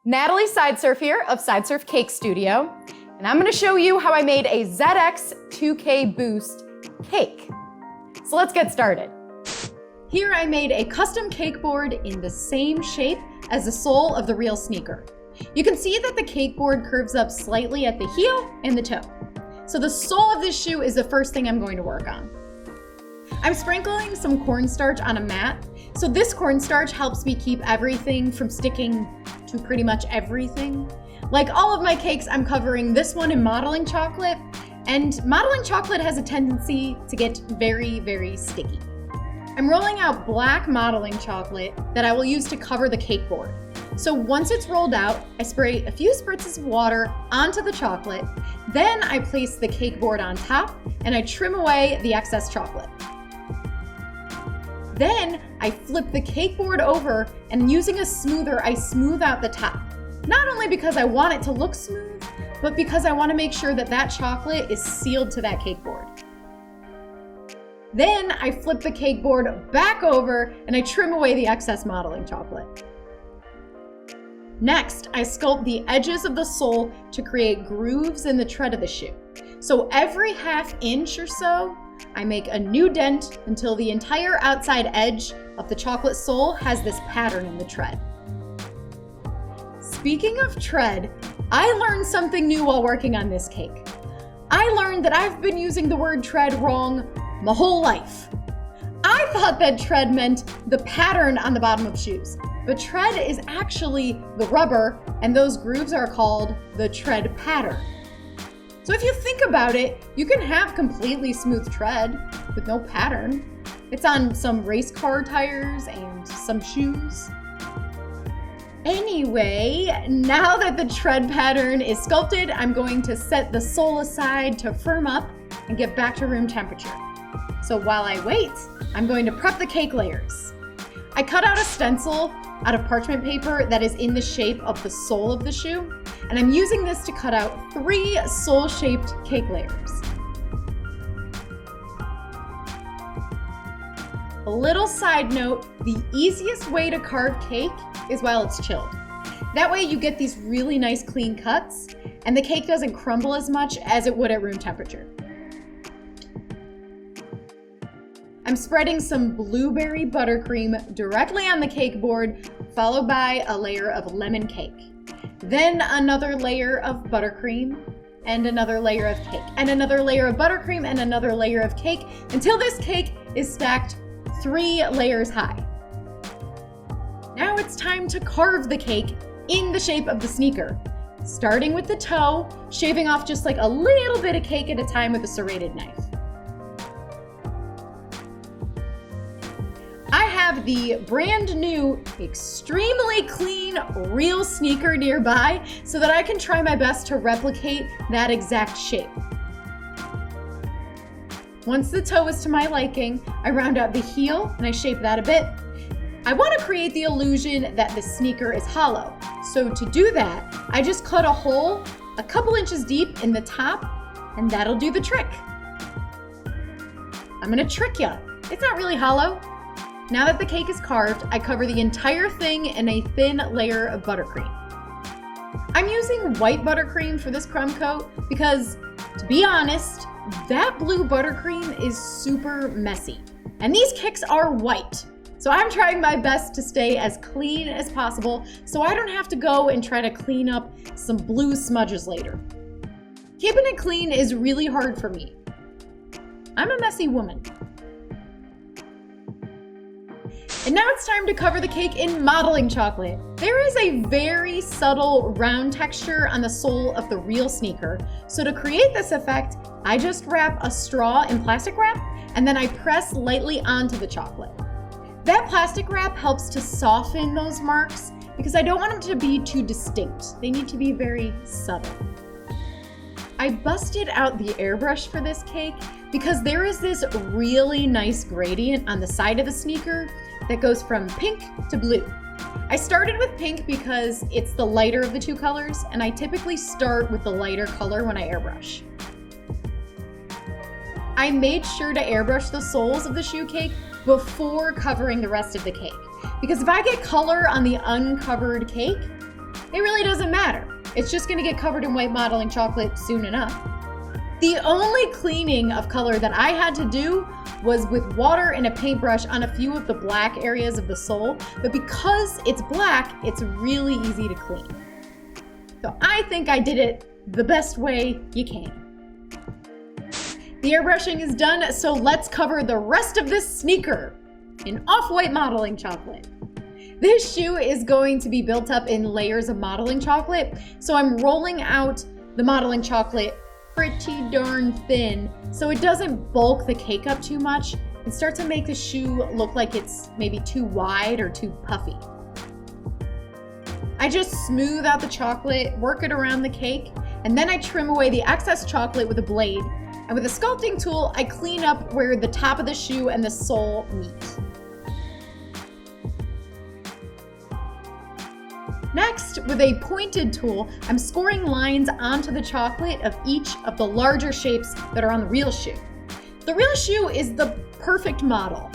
Natalie Sideserf here of Sideserf Cake Studio, and I'm going to show you how I made a ZX 2K Boost cake. So let's get started. Here I made a custom cake board in the same shape as the sole of the real sneaker. You can see that the cake board curves up slightly at the heel and the toe. So the sole of this shoe is the first thing I'm going to work on. I'm sprinkling some cornstarch on a mat. So this cornstarch helps me keep everything from sticking to pretty much everything. Like all of my cakes, I'm covering this one in modeling chocolate, and modeling chocolate has a tendency to get very, very sticky. I'm rolling out black modeling chocolate that I will use to cover the cake board. So once it's rolled out, I spray a few spritzes of water onto the chocolate. Then I place the cake board on top and I trim away the excess chocolate. Then I flip the cake board over, and using a smoother, I smooth out the top. Not only because I want it to look smooth, but because I want to make sure that that chocolate is sealed to that cake board. Then I flip the cake board back over and I trim away the excess modeling chocolate. Next, I sculpt the edges of the sole to create grooves in the tread of the shoe. So every ½ inch or so, I make a new dent until the entire outside edge of the chocolate sole has this pattern in the tread. Speaking of tread, I learned something new while working on this cake. I learned that I've been using the word tread wrong my whole life. I thought that tread meant the pattern on the bottom of shoes, but tread is actually the rubber, and those grooves are called the tread pattern. So if you think about it, you can have completely smooth tread with no pattern. It's on some race car tires and some shoes. Anyway, now that the tread pattern is sculpted, I'm going to set the sole aside to firm up and get back to room temperature. So while I wait, I'm going to prep the cake layers. I cut out a stencil out of parchment paper that is in the shape of the sole of the shoe, and I'm using this to cut out 3 sole-shaped cake layers. A little side note, the easiest way to carve cake is while it's chilled. That way you get these really nice clean cuts, and the cake doesn't crumble as much as it would at room temperature. I'm spreading some blueberry buttercream directly on the cake board, followed by a layer of lemon cake. Then another layer of buttercream, and another layer of cake, and another layer of buttercream, and another layer of cake, until this cake is stacked 3 layers high. Now it's time to carve the cake in the shape of the sneaker. Starting with the toe, shaving off just like a little bit of cake at a time with a serrated knife. I have the brand new, extremely clean, real sneaker nearby so that I can try my best to replicate that exact shape. Once the toe is to my liking, I round out the heel and I shape that a bit. I want to create the illusion that the sneaker is hollow. So to do that, I just cut a hole a couple inches deep in the top, and that'll do the trick. I'm gonna trick ya. It's not really hollow. Now that the cake is carved, I cover the entire thing in a thin layer of buttercream. I'm using white buttercream for this crumb coat because, to be honest, that blue buttercream is super messy. And these cakes are white. So I'm trying my best to stay as clean as possible so I don't have to go and try to clean up some blue smudges later. Keeping it clean is really hard for me. I'm a messy woman. And now it's time to cover the cake in modeling chocolate. There is a very subtle round texture on the sole of the real sneaker. So to create this effect, I just wrap a straw in plastic wrap and then I press lightly onto the chocolate. That plastic wrap helps to soften those marks because I don't want them to be too distinct. They need to be very subtle. I busted out the airbrush for this cake because there is this really nice gradient on the side of the sneaker that goes from pink to blue. I started with pink because it's the lighter of the 2 colors, and I typically start with the lighter color when I airbrush. I made sure to airbrush the soles of the shoe cake before covering the rest of the cake, because if I get color on the uncovered cake, it really doesn't matter. It's just gonna get covered in white modeling chocolate soon enough. The only cleaning of color that I had to do was with water and a paintbrush on a few of the black areas of the sole, but because it's black, it's really easy to clean. So I think I did it the best way you can. The airbrushing is done, so let's cover the rest of this sneaker in off-white modeling chocolate. This shoe is going to be built up in layers of modeling chocolate, so I'm rolling out the modeling chocolate pretty darn thin so it doesn't bulk the cake up too much and start to make the shoe look like it's maybe too wide or too puffy. I just smooth out the chocolate, work it around the cake, and then I trim away the excess chocolate with a blade. And with a sculpting tool, I clean up where the top of the shoe and the sole meet. Next, with a pointed tool, I'm scoring lines onto the chocolate of each of the larger shapes that are on the real shoe. The real shoe is the perfect model.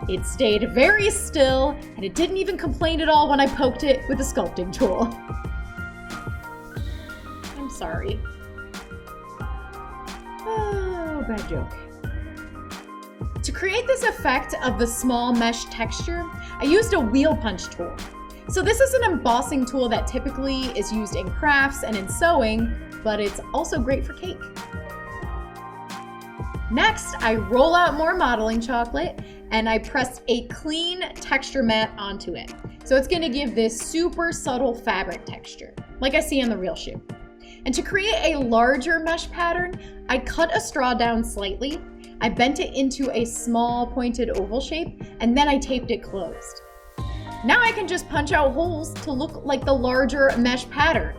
It stayed very still, and it didn't even complain at all when I poked it with a sculpting tool. I'm sorry. Oh, bad joke. To create this effect of the small mesh texture, I used a wheel punch tool. So this is an embossing tool that typically is used in crafts and in sewing, but it's also great for cake. Next, I roll out more modeling chocolate and I press a clean texture mat onto it. So it's gonna give this super subtle fabric texture, like I see on the real shoe. And to create a larger mesh pattern, I cut a straw down slightly, I bent it into a small pointed oval shape, and then I taped it closed. Now I can just punch out holes to look like the larger mesh pattern.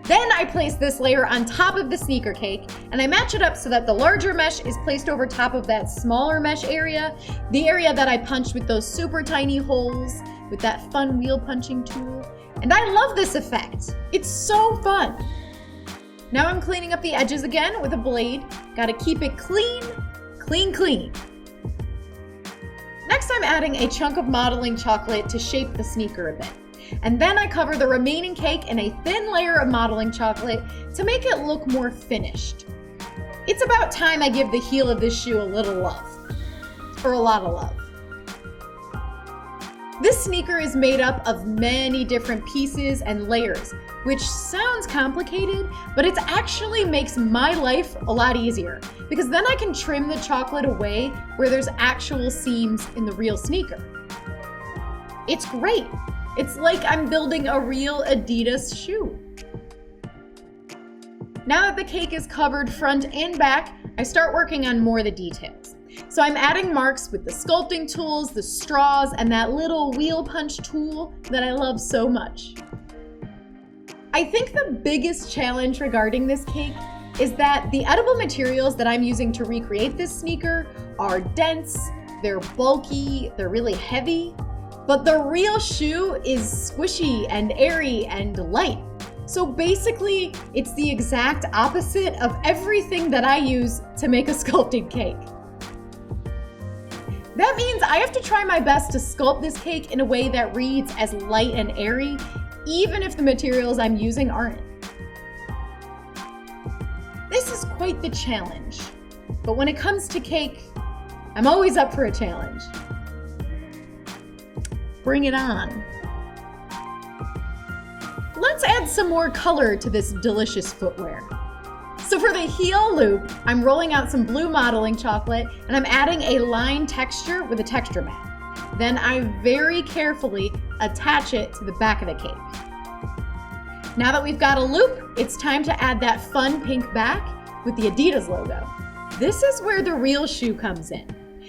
Then I place this layer on top of the sneaker cake, and I match it up so that the larger mesh is placed over top of that smaller mesh area, the area that I punched with those super tiny holes with that fun wheel punching tool. And I love this effect. It's so fun. Now I'm cleaning up the edges again with a blade. Gotta keep it clean, clean, clean. Next, I'm adding a chunk of modeling chocolate to shape the sneaker a bit. And then I cover the remaining cake in a thin layer of modeling chocolate to make it look more finished. It's about time I give the heel of this shoe a little love, or a lot of love. This sneaker is made up of many different pieces and layers, which sounds complicated, but it actually makes my life a lot easier because then I can trim the chocolate away where there's actual seams in the real sneaker. It's great. It's like I'm building a real Adidas shoe. Now that the cake is covered front and back, I start working on more of the details. So I'm adding marks with the sculpting tools, the straws, and that little wheel punch tool that I love so much. I think the biggest challenge regarding this cake is that the edible materials that I'm using to recreate this sneaker are dense, they're bulky, they're really heavy, but the real shoe is squishy and airy and light. So basically, it's the exact opposite of everything that I use to make a sculpted cake. That means I have to try my best to sculpt this cake in a way that reads as light and airy, even if the materials I'm using aren't. This is quite the challenge, but when it comes to cake, I'm always up for a challenge. Bring it on. Let's add some more color to this delicious footwear. So for the heel loop, I'm rolling out some blue modeling chocolate and I'm adding a line texture with a texture mat. Then I very carefully attach it to the back of the cake. Now that we've got a loop, it's time to add that fun pink back with the Adidas logo. This is where the real shoe comes in.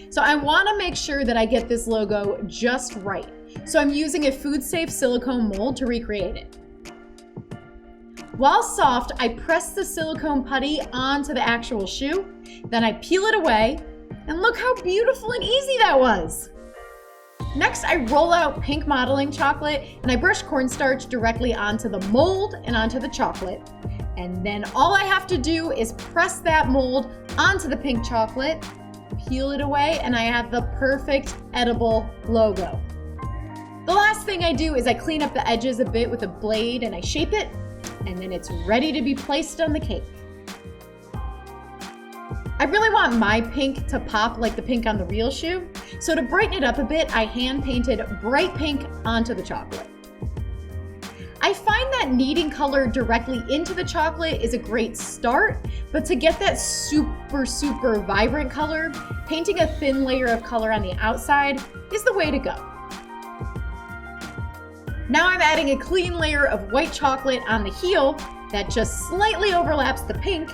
So I want to make sure that I get this logo just right. So I'm using a food-safe silicone mold to recreate it. While soft, I press the silicone putty onto the actual shoe, then I peel it away, and look how beautiful and easy that was. Next, I roll out pink modeling chocolate, and I brush cornstarch directly onto the mold and onto the chocolate. And then all I have to do is press that mold onto the pink chocolate, peel it away, and I have the perfect edible logo. The last thing I do is I clean up the edges a bit with a blade and I shape it, and then it's ready to be placed on the cake. I really want my pink to pop like the pink on the real shoe, so to brighten it up a bit, I hand painted bright pink onto the chocolate. I find that kneading color directly into the chocolate is a great start, but to get that super vibrant color, painting a thin layer of color on the outside is the way to go. Now I'm adding a clean layer of white chocolate on the heel that just slightly overlaps the pink,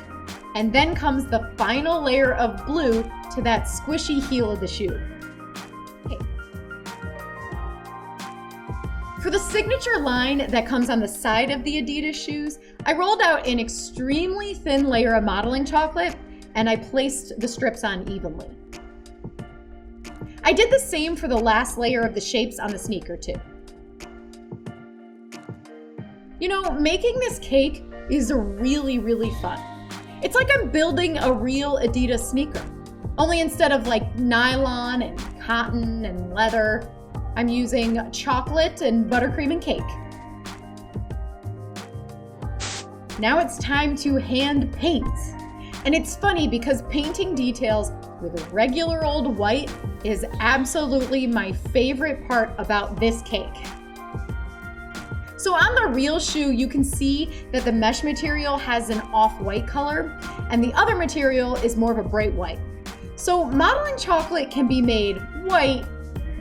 and then comes the final layer of blue to that squishy heel of the shoe. Okay. For the signature line that comes on the side of the Adidas shoes, I rolled out an extremely thin layer of modeling chocolate and I placed the strips on evenly. I did the same for the last layer of the shapes on the sneaker too. You know, making this cake is really fun. It's like I'm building a real Adidas sneaker. Only instead of like nylon and cotton and leather, I'm using chocolate and buttercream and cake. Now it's time to hand paint. And it's funny because painting details with regular old white is absolutely my favorite part about this cake. So on the real shoe, you can see that the mesh material has an off-white color and the other material is more of a bright white. So modeling chocolate can be made white,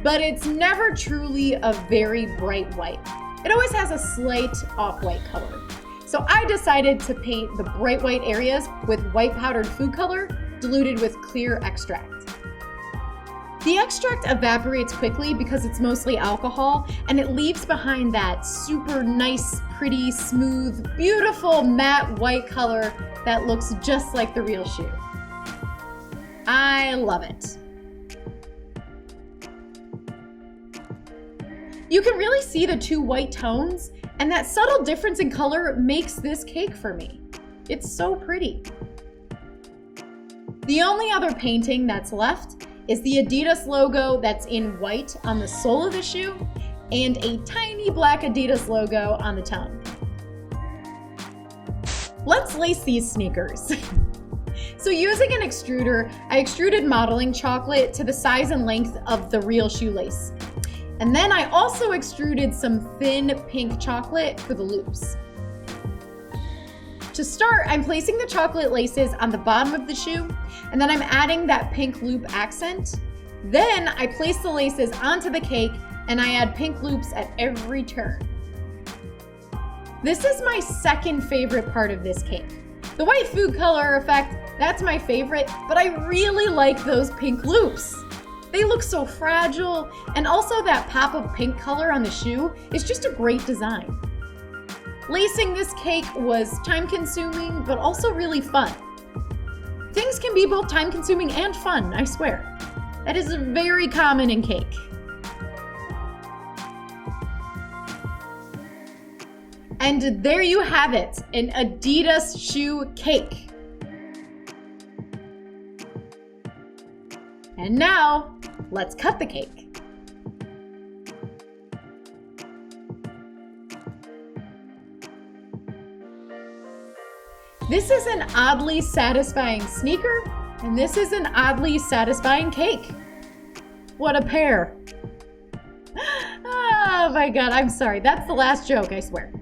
but it's never truly a very bright white. It always has a slight off-white color. So I decided to paint the bright white areas with white powdered food color diluted with clear extract. The extract evaporates quickly because it's mostly alcohol, and it leaves behind that super nice, pretty, smooth, beautiful matte white color that looks just like the real shoe. I love it. You can really see the two white tones, and that subtle difference in color makes this cake for me. It's so pretty. The only other painting that's left is the Adidas logo that's in white on the sole of the shoe and a tiny black Adidas logo on the tongue. Let's lace these sneakers. So using an extruder, I extruded modeling chocolate to the size and length of the real shoelace. And then I also extruded some thin pink chocolate for the loops. To start, I'm placing the chocolate laces on the bottom of the shoe, and then I'm adding that pink loop accent. Then I place the laces onto the cake, and I add pink loops at every turn. This is my second favorite part of this cake. The white food color effect, that's my favorite, but I really like those pink loops. They look so fragile, and also that pop of pink color on the shoe is just a great design. Lacing this cake was time-consuming, but also really fun. Things can be both time-consuming and fun, I swear. That is very common in cake. And there you have it, an Adidas shoe cake. And now, let's cut the cake. This is an oddly satisfying sneaker, and this is an oddly satisfying cake. What a pair. Oh my God, I'm sorry. That's the last joke, I swear.